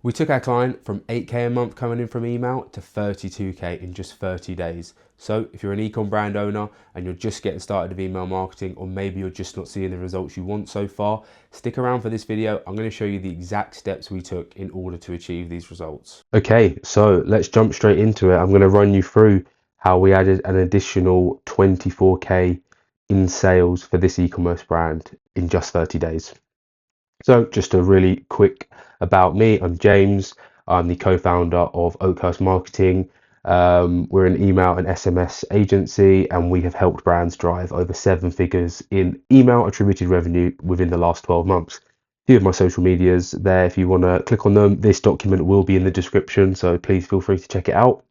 We took our client from 8K a month coming in from email to 32K in just 30 days. So if you're an ecom brand owner and you're just getting started with email marketing, or maybe you're just not seeing the results you want so far, stick around for this video. I'm going to show you the exact steps we took in order to achieve these results. Okay, so let's jump straight into it. I'm going to run you through how we added an additional 24K in sales for this e-commerce brand in just 30 days. So just a really quick about me. I'm James. I'm the co-founder of Ecommerce Marketing. We're an email and SMS agency, and we have helped brands drive over 7 figures in email attributed revenue within the last 12 months. A few of my social medias there, if you want to click on them. This document will be in the description, so please feel free to check it out.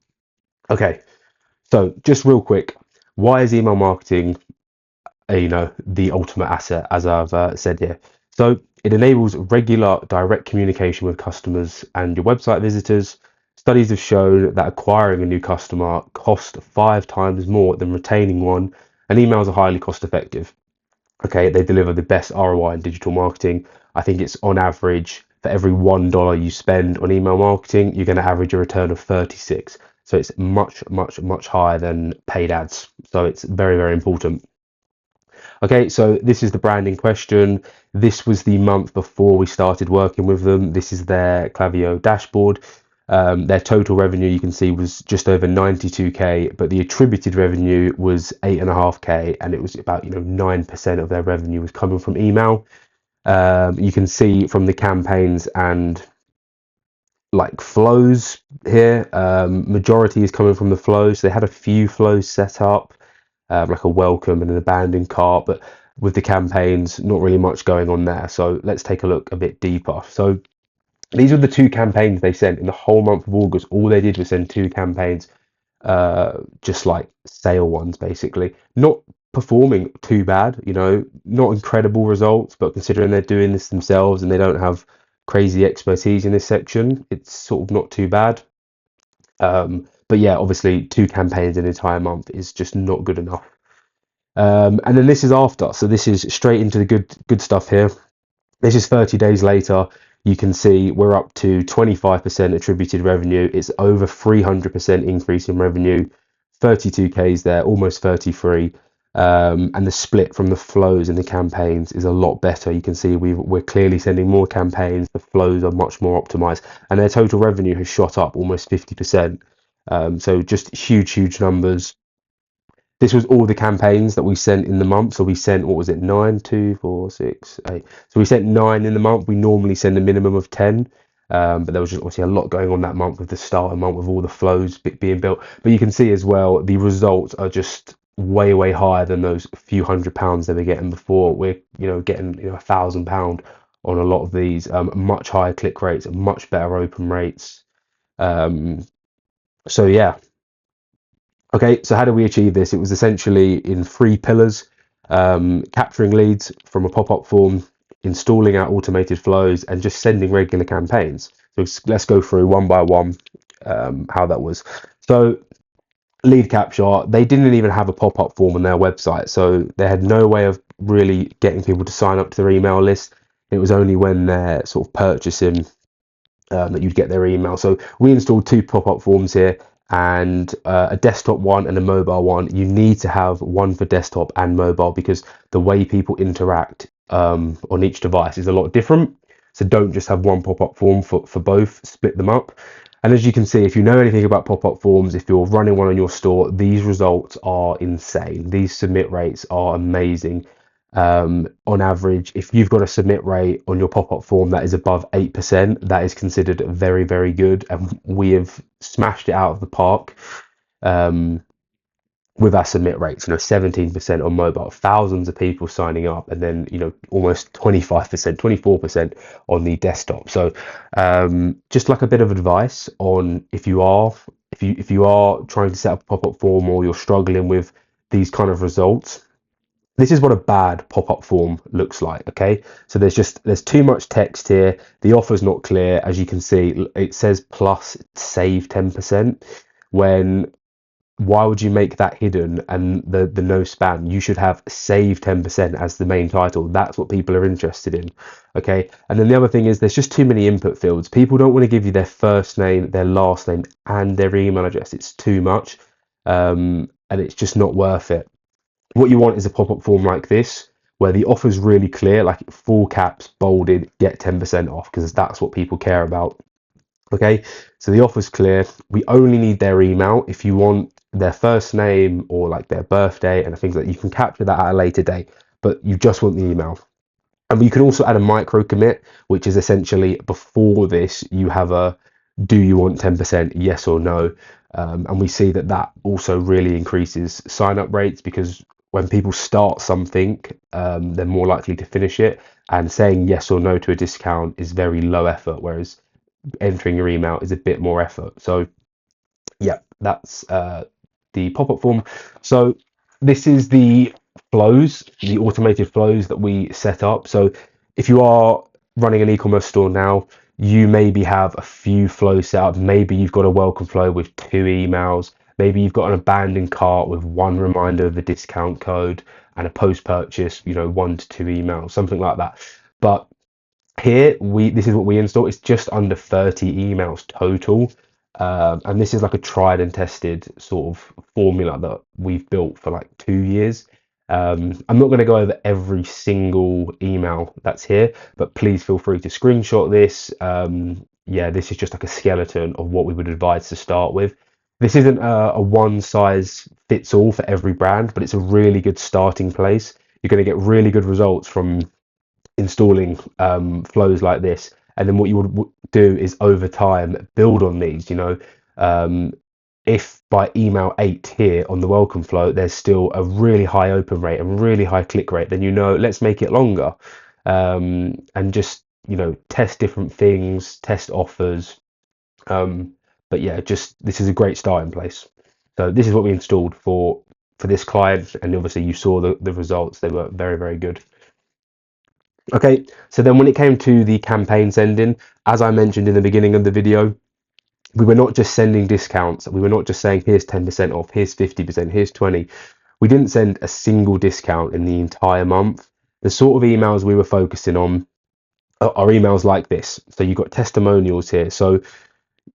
Okay, so just real quick, why is email marketing the ultimate asset, as I've said here? So it enables regular direct communication with customers and your website visitors. Studies have shown that acquiring a new customer costs 5 times more than retaining one, and emails are highly cost effective. Okay, they deliver the best ROI in digital marketing. I think it's on average, for every $1 you spend on email marketing, you're going to average a return of 36. So it's much, much, much higher than paid ads. So it's very, very important. Okay, so this is the brand in question. This was the month before we started working with them. This is their Klaviyo dashboard. Their total revenue, you can see, was just over 92K, but the attributed revenue was 8.5K, and it was about 9% of their revenue was coming from email. You can see from the campaigns and like flows here, majority is coming from the flows. They had a few flows set up, like a welcome and an abandoned cart, but with the campaigns, not really much going on there. So let's take a look a bit deeper. So these are the 2 campaigns they sent in the whole month of August. All they did was send 2 campaigns, just like sale ones, basically. Not performing too bad, not incredible results, but considering they're doing this themselves and they don't have crazy expertise in this section, it's sort of not too bad. But yeah, obviously 2 campaigns in an entire month is just not good enough. And then this is after, so this is straight into the good stuff here. This is 30 days later. You can see we're up to 25% attributed revenue. It's over 300% increase in revenue. 32Ks there, almost 33. And the split from the flows and the campaigns is a lot better. You can see we're clearly sending more campaigns. The flows are much more optimized, and their total revenue has shot up almost 50%. So just huge numbers. This was all the campaigns that we sent in the month. So we sent, what was it, 9, 2, 4, 6, 8. So we sent 9 in the month. We normally send a minimum of 10. But there was just obviously a lot going on that month with the starter month, with all the flows being built. But you can see as well, the results are just way higher than those few £100 they were getting before. We're getting £1,000 on a lot of these. Much higher click rates, much better open rates. So yeah. Okay, so how do we achieve this? It was essentially in 3 pillars: capturing leads from a pop-up form, installing our automated flows, and just sending regular campaigns. So let's go through one by one how that was. So lead capture, they didn't even have a pop-up form on their website, so they had no way of really getting people to sign up to their email list. It was only when they're sort of purchasing that you'd get their email. So we installed 2 pop-up forms here, and a desktop one and a mobile one. You need to have one for desktop and mobile, because the way people interact on each device is a lot different. So don't just have one pop-up form for both, split them up. And as you can see, if you know anything about pop-up forms, if you're running one on your store, these results are insane. These submit rates are amazing. On average, if you've got a submit rate on your pop-up form that is above 8%, that is considered very good, and we have smashed it out of the park with our submit rates. 17% on mobile, thousands of people signing up, and then almost 25%, 24% on the desktop. So just like a bit of advice on if you are trying to set up a pop-up form, or you're struggling with these kind of results, this is what a bad pop-up form looks like. Okay, so there's too much text here. The offer's not clear. As you can see, it says plus save 10%, when why would you make that hidden and the no spam? You should have save 10% as the main title. That's what people are interested in. Okay. And then the other thing is there's just too many input fields. People don't want to give you their first name, their last name, and their email address. It's too much. And it's just not worth it. What you want is a pop-up form like this, where the offer's really clear, like full caps, bolded, get 10% off, because that's what people care about. Okay, so the offer's clear. We only need their email. If you want their first name or like their birthday and things like that, you can capture that at a later date, but you just want the email. And you can also add a micro commit, which is essentially before this, you have a do you want 10%, yes or no? And we see that that also really increases sign up rates, because when people start something, they're more likely to finish it. And saying yes or no to a discount is very low effort, whereas entering your email is a bit more effort. So yeah, that's the pop-up form. So this is the flows, the automated flows that we set up. So if you are running an e-commerce store now, you maybe have a few flows set up. Maybe you've got a welcome flow with 2 emails. Maybe you've got an abandoned cart with 1 reminder of the discount code, and a post-purchase, 1 to 2 emails, something like that. But here this is what we install. It's just under 30 emails total, and this is like a tried and tested sort of formula that we've built for like 2 years. I'm not going to go over every single email that's here, but please feel free to screenshot this. Yeah, this is just like a skeleton of what we would advise to start with. This isn't a one size fits all for every brand, but it's a really good starting place. You're going to get really good results from installing flows like this. And then what you would do is over time build on these. If by email 8 here on the welcome flow there's still a really high open rate and really high click rate, then let's make it longer, and just test different things, test offers. But yeah, just this is a great starting place. So this is what we installed for this client, and obviously you saw the results. They were very, very good. Okay, so then when it came to the campaign sending, as I mentioned in the beginning of the video, we were not just sending discounts. We were not just saying here's 10% off, here's 50%, here's 20. We didn't send a single discount in the entire month. The sort of emails we were focusing on are emails like this. So you've got testimonials here. So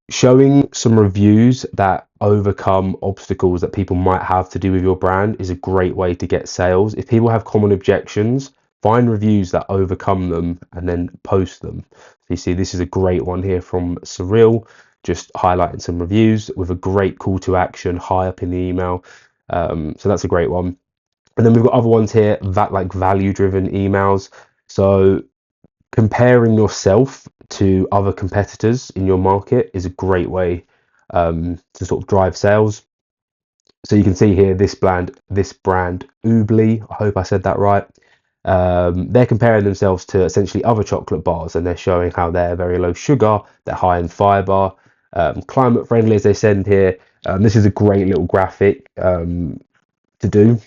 showing some reviews that overcome obstacles that people might have to do with your brand is a great way to get sales. If people have common objections, find reviews that overcome them and then post them. So you see, this is a great one here from Surreal, just highlighting some reviews with a great call to action high up in the email. So that's a great one. And then we've got other ones here that like value driven emails. So comparing yourself to other competitors in your market is a great way to sort of drive sales. So you can see here this brand Oobly, I hope I said that right. They're comparing themselves to essentially other chocolate bars, and they're showing how they're very low sugar, they're high in fiber, climate friendly, as they send here. This is a great little graphic to do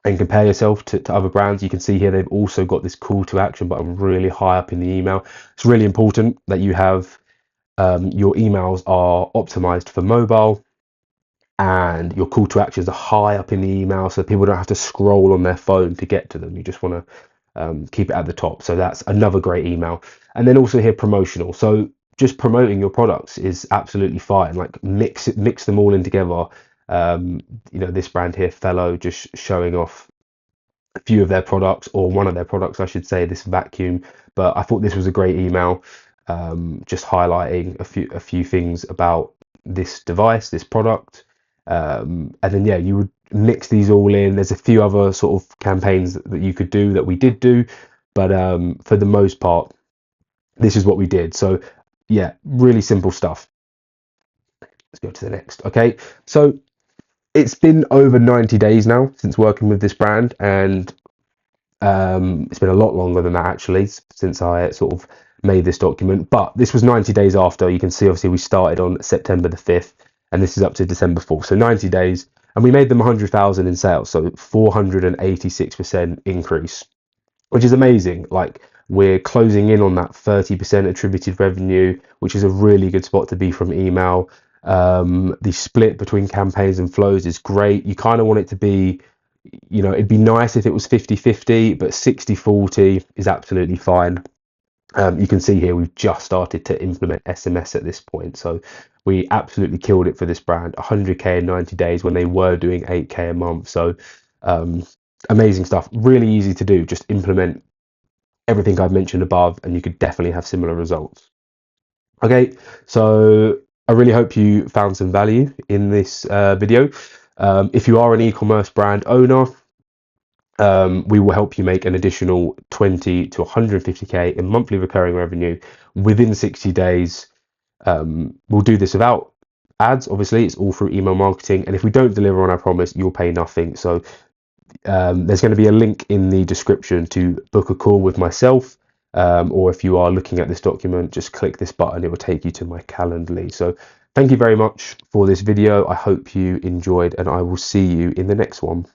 and compare yourself to other brands. You can see here they've also got this call to action button really high up in the email. It's really important that you have your emails are optimized for mobile, and your call to actions are high up in the email so people don't have to scroll on their phone to get to them. You just want to keep it at the top. So that's another great email. And then also here promotional. So just promoting your products is absolutely fine. Like mix them all in together. This brand here, Fellow, just showing off a few of their products, or one of their products, I should say, this vacuum. But I thought this was a great email, just highlighting a few things about this device, this product. And then yeah, you would mix these all in. There's a few other sort of campaigns that you could do that we did do, but for the most part, this is what we did. So yeah, really simple stuff. Let's go to the next. Okay, so it's been over 90 days now since working with this brand, and it's been a lot longer than that actually since I sort of made this document, but this was 90 days after. You can see obviously we started on September the 5th, and this is up to December 4th, so 90 days, and we made them 100,000 in sales, so 486% increase, which is amazing. Like, we're closing in on that 30% attributed revenue, which is a really good spot to be from email. The split between campaigns and flows is great. You kind of want it to be, it'd be nice if it was 50-50, but 60-40 is absolutely fine. You can see here we've just started to implement SMS at this point, so we absolutely killed it for this brand. 100k in 90 days when they were doing 8k a month. So amazing stuff. Really easy to do. Just implement everything I've mentioned above, and you could definitely have similar results. Okay, so I really hope you found some value in this video. If you are an e-commerce brand owner, we will help you make an additional 20 to 150k in monthly recurring revenue within 60 days. We'll do this without ads, obviously. It's all through email marketing, and if we don't deliver on our promise, you'll pay nothing. So there's going to be a link in the description to book a call with myself, or if you are looking at this document, just click this button. It will take you to my Calendly. So thank you very much for this video. I hope you enjoyed, and I will see you in the next one.